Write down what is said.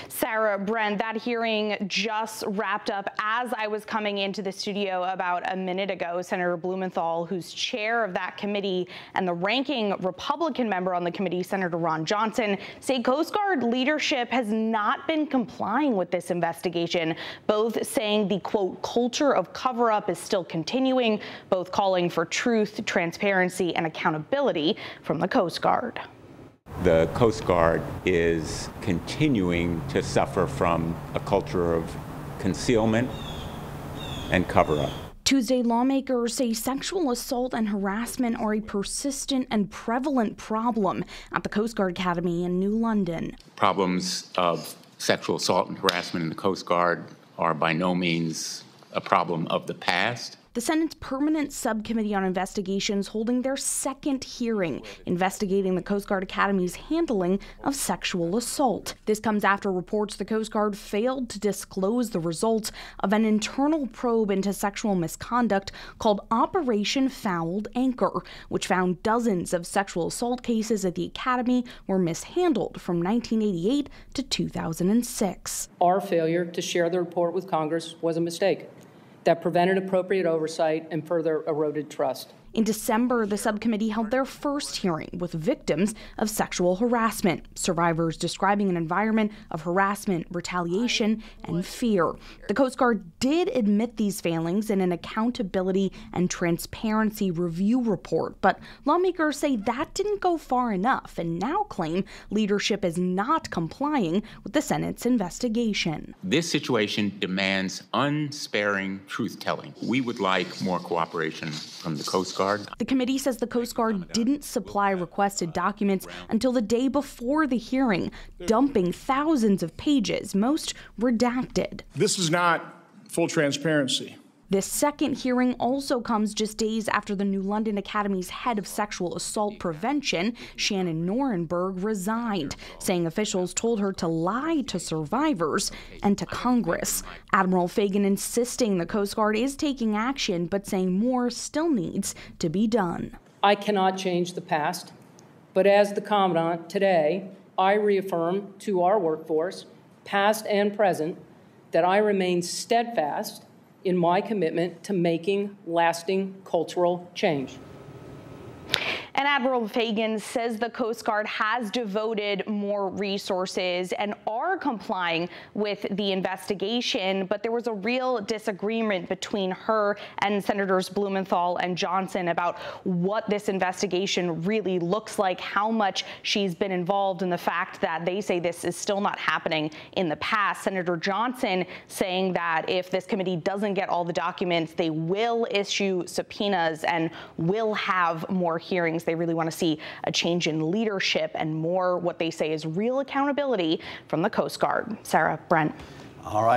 Sarah, Brent, that hearing just wrapped up as I was coming into the studio about a minute ago. Senator Blumenthal, who's chair of that committee, and the ranking Republican member on the committee, Senator Ron Johnson, say Coast Guard leadership has not been complying with this investigation, both saying the, quote, culture of cover-up is still continuing, both calling for truth, transparency, and accountability from the Coast Guard. The Coast Guard is continuing to suffer from a culture of concealment and cover-up. Tuesday, lawmakers say sexual assault and harassment are a persistent and prevalent problem at the Coast Guard Academy in New London. Problems of sexual assault and harassment in the Coast Guard are by no means a problem of the past. The Senate's Permanent Subcommittee on Investigations holding their second hearing investigating the Coast Guard Academy's handling of sexual assault. This comes after reports the Coast Guard failed to disclose the results of an internal probe into sexual misconduct called Operation Fouled Anchor, which found dozens of sexual assault cases at the Academy were mishandled from 1988 to 2006. Our failure to share the report with Congress was a mistake that prevented appropriate oversight and further eroded trust. In December, the subcommittee held their first hearing with victims of sexual harassment, survivors describing an environment of harassment, retaliation, and fear. The Coast Guard did admit these failings in an accountability and transparency review report, but lawmakers say that didn't go far enough and now claim leadership is not complying with the Senate's investigation. This situation demands unsparing truth-telling. We would like more cooperation from the Coast Guard. The committee says the Coast Guard didn't supply requested documents until the day before the hearing, dumping thousands of pages, most redacted. This is not full transparency. This second hearing also comes just days after the New London Academy's head of sexual assault prevention, Shannon Norenberg, resigned, saying officials told her to lie to survivors and to Congress. Admiral Fagan insisting the Coast Guard is taking action, but saying more still needs to be done. I cannot change the past, but as the Commandant today, I reaffirm to our workforce, past and present, that I remain steadfast in my commitment to making lasting cultural change. And Admiral Fagan says the Coast Guard has devoted more resources and are complying with the investigation, but there was a real disagreement between her and Senators Blumenthal and Johnson about what this investigation really looks like, how much she's been involved, and the fact that they say this is still not happening in the past. Senator Johnson saying that if this committee doesn't get all the documents, they will issue subpoenas and will have more hearings. They really want to see a change in leadership and more what they say is real accountability from the Coast Guard. Sarah, Brent. All right.